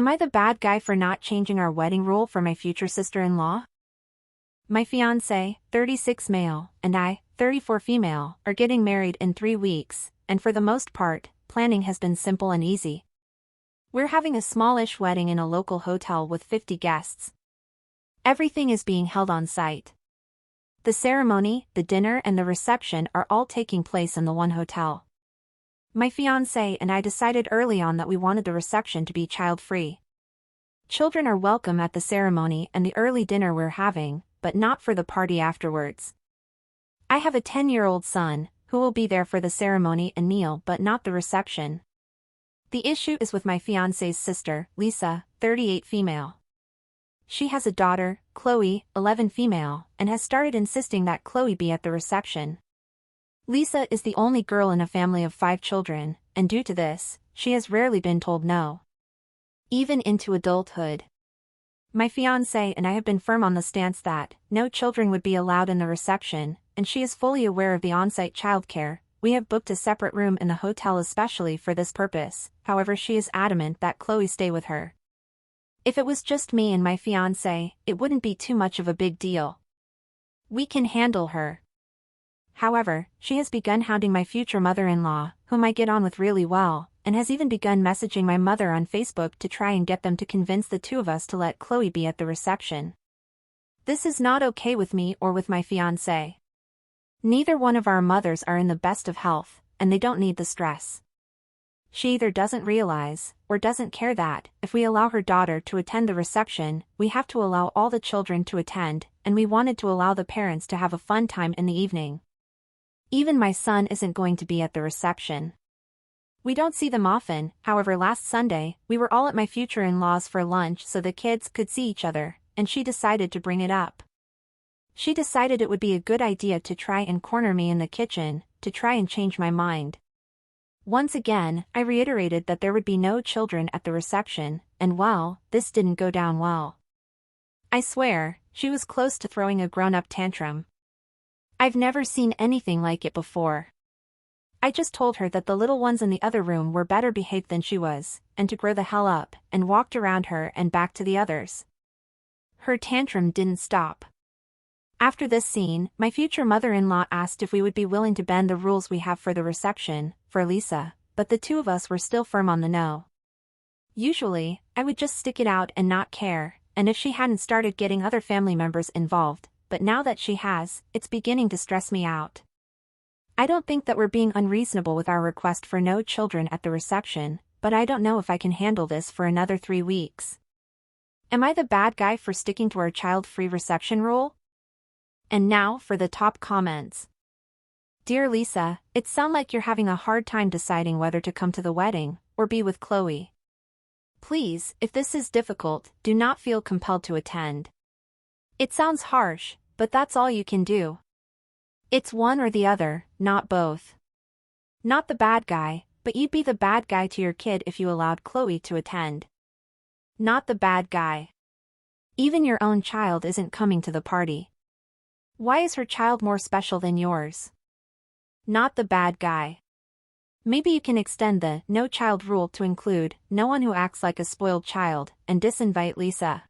Am I the bad guy for not changing our wedding rule for my future sister-in-law? My fiancé, 36 male, and I, 34 female, are getting married in 3 weeks, and for the most part, planning has been simple and easy. We're having a smallish wedding in a local hotel with 50 guests. Everything is being held on site. The ceremony, the dinner and the reception are all taking place in the one hotel. My fiancé and I decided early on that we wanted the reception to be child-free. Children are welcome at the ceremony and the early dinner we're having, but not for the party afterwards. I have a 10-year-old son, who will be there for the ceremony and meal but not the reception. The issue is with my fiancé's sister, Lisa, 38 female. She has a daughter, Chloe, 11 female, and has started insisting that Chloe be at the reception. Lisa is the only girl in a family of 5 children, and due to this, she has rarely been told no. Even into adulthood. My fiancé and I have been firm on the stance that no children would be allowed in the reception, and she is fully aware of the on-site childcare. We have booked a separate room in the hotel especially for this purpose, however she is adamant that Chloe stay with her. If it was just me and my fiancé, it wouldn't be too much of a big deal. We can handle her. However, she has begun hounding my future mother-in-law, whom I get on with really well, and has even begun messaging my mother on Facebook to try and get them to convince the two of us to let Chloe be at the reception. This is not okay with me or with my fiancé. Neither one of our mothers are in the best of health, and they don't need the stress. She either doesn't realize, or doesn't care that, if we allow her daughter to attend the reception, we have to allow all the children to attend, and we wanted to allow the parents to have a fun time in the evening. Even my son isn't going to be at the reception. We don't see them often, however last Sunday, we were all at my future-in-law's for lunch so the kids could see each other, and she decided to bring it up. She decided it would be a good idea to try and corner me in the kitchen, to try and change my mind. Once again, I reiterated that there would be no children at the reception, and well, this didn't go down well. I swear, she was close to throwing a grown-up tantrum. I've never seen anything like it before. I just told her that the little ones in the other room were better behaved than she was, and to grow the hell up, and walked around her and back to the others. Her tantrum didn't stop. After this scene, my future mother-in-law asked if we would be willing to bend the rules we have for the reception, for Lisa, but the two of us were still firm on the no. Usually, I would just stick it out and not care, and if she hadn't started getting other family members involved, but now that she has, it's beginning to stress me out. I don't think that we're being unreasonable with our request for no children at the reception, but I don't know if I can handle this for another 3 weeks. Am I the bad guy for sticking to our child-free reception rule? And now for the top comments. Dear Lisa, it sounds like you're having a hard time deciding whether to come to the wedding, or be with Chloe. Please, if this is difficult, do not feel compelled to attend. It sounds harsh, but that's all you can do. It's one or the other, not both. Not the bad guy, but you'd be the bad guy to your kid if you allowed Chloe to attend. Not the bad guy. Even your own child isn't coming to the party. Why is her child more special than yours? Not the bad guy. Maybe you can extend the no child rule to include no one who acts like a spoiled child, and disinvite Lisa.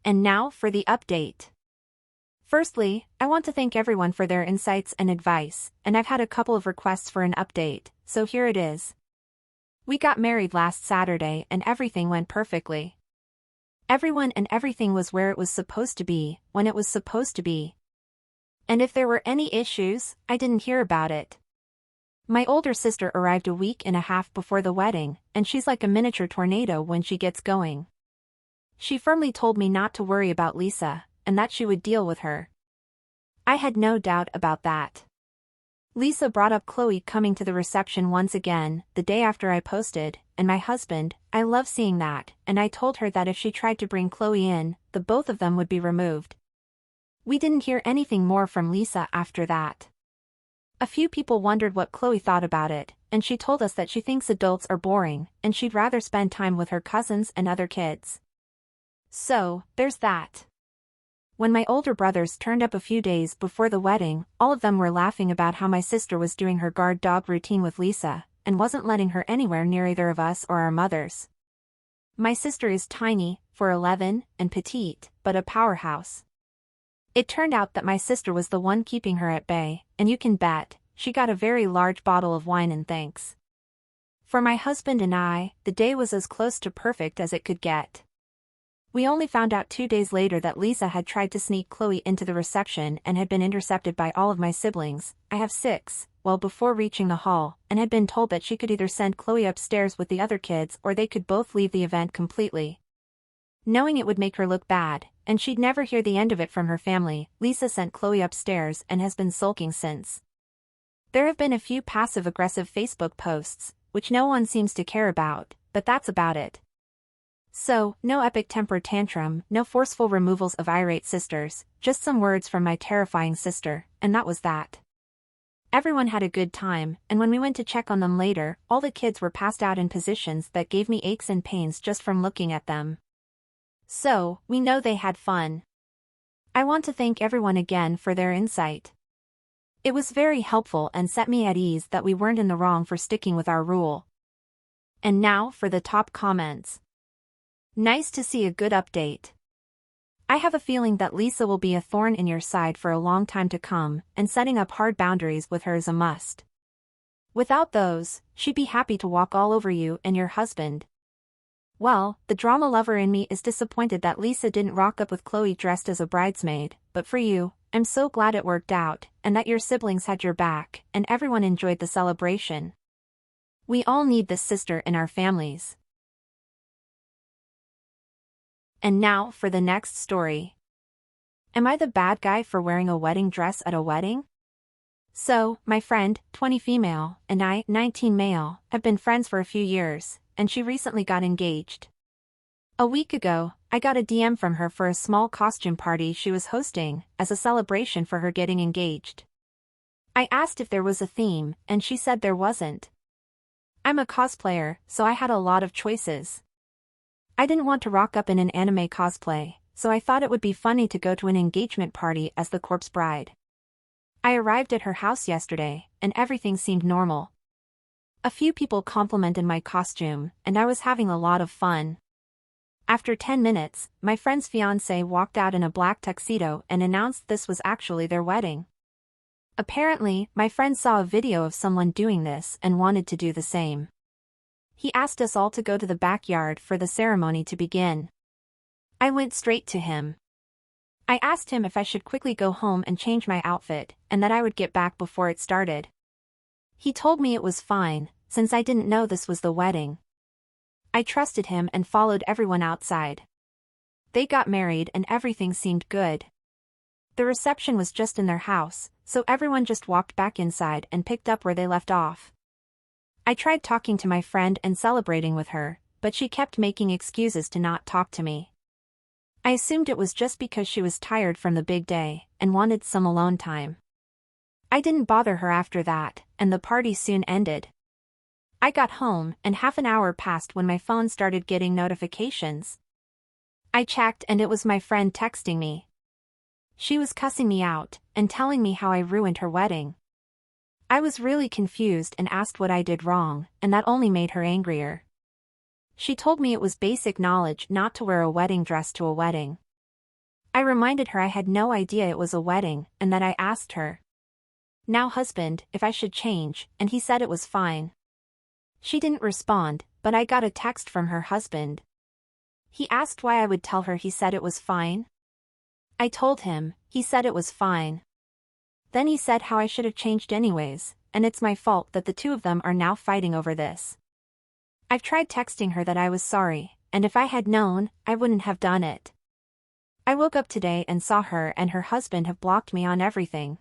And now for the update. Firstly, I want to thank everyone for their insights and advice, and I've had a couple of requests for an update, so here it is. We got married last Saturday and everything went perfectly. Everyone and everything was where it was supposed to be, when it was supposed to be. And if there were any issues, I didn't hear about it. My older sister arrived a week and a half before the wedding, and she's like a miniature tornado when she gets going. She firmly told me not to worry about Lisa, and that she would deal with her. I had no doubt about that. Lisa brought up Chloe coming to the reception once again, the day after I posted, and my husband, I love seeing that, and I told her that if she tried to bring Chloe in, the both of them would be removed. We didn't hear anything more from Lisa after that. A few people wondered what Chloe thought about it, and she told us that she thinks adults are boring, and she'd rather spend time with her cousins and other kids. So, there's that. When my older brothers turned up a few days before the wedding, all of them were laughing about how my sister was doing her guard dog routine with Lisa, and wasn't letting her anywhere near either of us or our mothers. My sister is tiny, 4'11", and petite, but a powerhouse. It turned out that my sister was the one keeping her at bay, and you can bet, she got a very large bottle of wine in thanks. For my husband and I, the day was as close to perfect as it could get. We only found out 2 days later that Lisa had tried to sneak Chloe into the reception and had been intercepted by all of my siblings, I have 6, well before reaching the hall, and had been told that she could either send Chloe upstairs with the other kids or they could both leave the event completely. Knowing it would make her look bad, and she'd never hear the end of it from her family, Lisa sent Chloe upstairs and has been sulking since. There have been a few passive-aggressive Facebook posts, which no one seems to care about, but that's about it. So, no epic temper tantrum, no forceful removals of irate sisters, just some words from my terrifying sister, and that was that. Everyone had a good time, and when we went to check on them later, all the kids were passed out in positions that gave me aches and pains just from looking at them. So, we know they had fun. I want to thank everyone again for their insight. It was very helpful and set me at ease that we weren't in the wrong for sticking with our rule. And now for the top comments. Nice to see a good update. I have a feeling that Lisa will be a thorn in your side for a long time to come, and setting up hard boundaries with her is a must. Without those, she'd be happy to walk all over you and your husband. Well, the drama lover in me is disappointed that Lisa didn't rock up with Chloe dressed as a bridesmaid, but for you, I'm so glad it worked out, and that your siblings had your back, and everyone enjoyed the celebration. We all need this sister in our families. And now for the next story. Am I the bad guy for wearing a wedding dress at a wedding? So, my friend, 20 female, and I, 19 male, have been friends for a few years, and she recently got engaged. A week ago, I got a DM from her for a small costume party she was hosting, as a celebration for her getting engaged. I asked if there was a theme, and she said there wasn't. I'm a cosplayer, so I had a lot of choices. I didn't want to rock up in an anime cosplay, so I thought it would be funny to go to an engagement party as the corpse bride. I arrived at her house yesterday, and everything seemed normal. A few people complimented my costume, and I was having a lot of fun. After 10 minutes, my friend's fiancé walked out in a black tuxedo and announced this was actually their wedding. Apparently, my friend saw a video of someone doing this and wanted to do the same. He asked us all to go to the backyard for the ceremony to begin. I went straight to him. I asked him if I should quickly go home and change my outfit, and that I would get back before it started. He told me it was fine, since I didn't know this was the wedding. I trusted him and followed everyone outside. They got married and everything seemed good. The reception was just in their house, so everyone just walked back inside and picked up where they left off. I tried talking to my friend and celebrating with her, but she kept making excuses to not talk to me. I assumed it was just because she was tired from the big day and wanted some alone time. I didn't bother her after that, and the party soon ended. I got home and half an hour passed when my phone started getting notifications. I checked and it was my friend texting me. She was cussing me out and telling me how I ruined her wedding. I was really confused and asked what I did wrong, and that only made her angrier. She told me it was basic knowledge not to wear a wedding dress to a wedding. I reminded her I had no idea it was a wedding and that I asked her, now husband, if I should change, and he said it was fine. She didn't respond, but I got a text from her husband. He asked why I would tell her he said it was fine. I told him, he said it was fine. Then he said how I should have changed anyways, and it's my fault that the two of them are now fighting over this. I've tried texting her that I was sorry, and if I had known, I wouldn't have done it. I woke up today and saw her and her husband have blocked me on everything.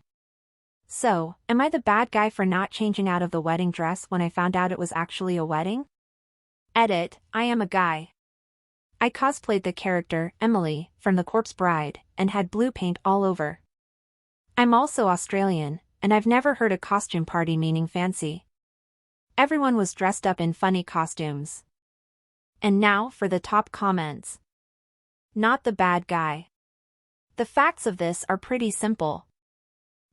So, am I the bad guy for not changing out of the wedding dress when I found out it was actually a wedding? Edit, I am a guy. I cosplayed the character, Emily, from The Corpse Bride, and had blue paint all over. I'm also Australian, and I've never heard a costume party meaning fancy. Everyone was dressed up in funny costumes. And now for the top comments. Not the bad guy. The facts of this are pretty simple.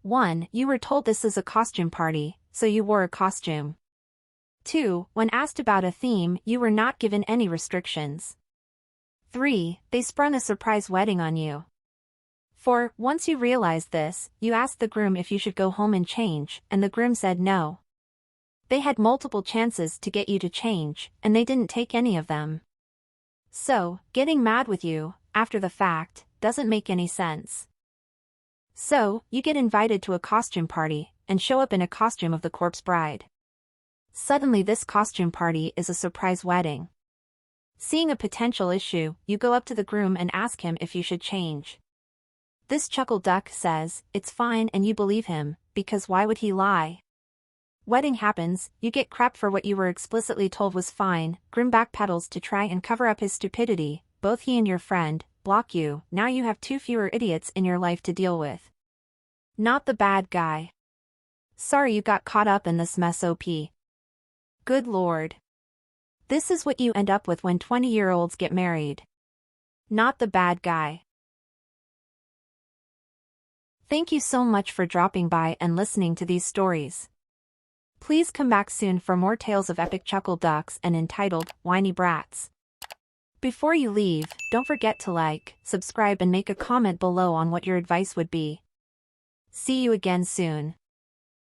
1. You were told this is a costume party, so you wore a costume. 2. When asked about a theme, you were not given any restrictions. 3. They sprung a surprise wedding on you. 4. Once you realized this, you asked the groom if you should go home and change, and the groom said no. They had multiple chances to get you to change, and they didn't take any of them. So, getting mad with you, after the fact, doesn't make any sense. So, you get invited to a costume party, and show up in a costume of the corpse bride. Suddenly this costume party is a surprise wedding. Seeing a potential issue, you go up to the groom and ask him if you should change. This chuckle duck says, it's fine, and you believe him, because why would he lie? Wedding happens, you get crap for what you were explicitly told was fine, groom backpedals to try and cover up his stupidity, both he and your friend block you, now you have 2 fewer idiots in your life to deal with. Not the bad guy. Sorry you got caught up in this mess, OP. Good lord. This is what you end up with when 20-year-olds get married. Not the bad guy. Thank you so much for dropping by and listening to these stories. Please come back soon for more tales of epic chuckle ducks and entitled, Whiny Brats. Before you leave, don't forget to like, subscribe and make a comment below on what your advice would be. See you again soon.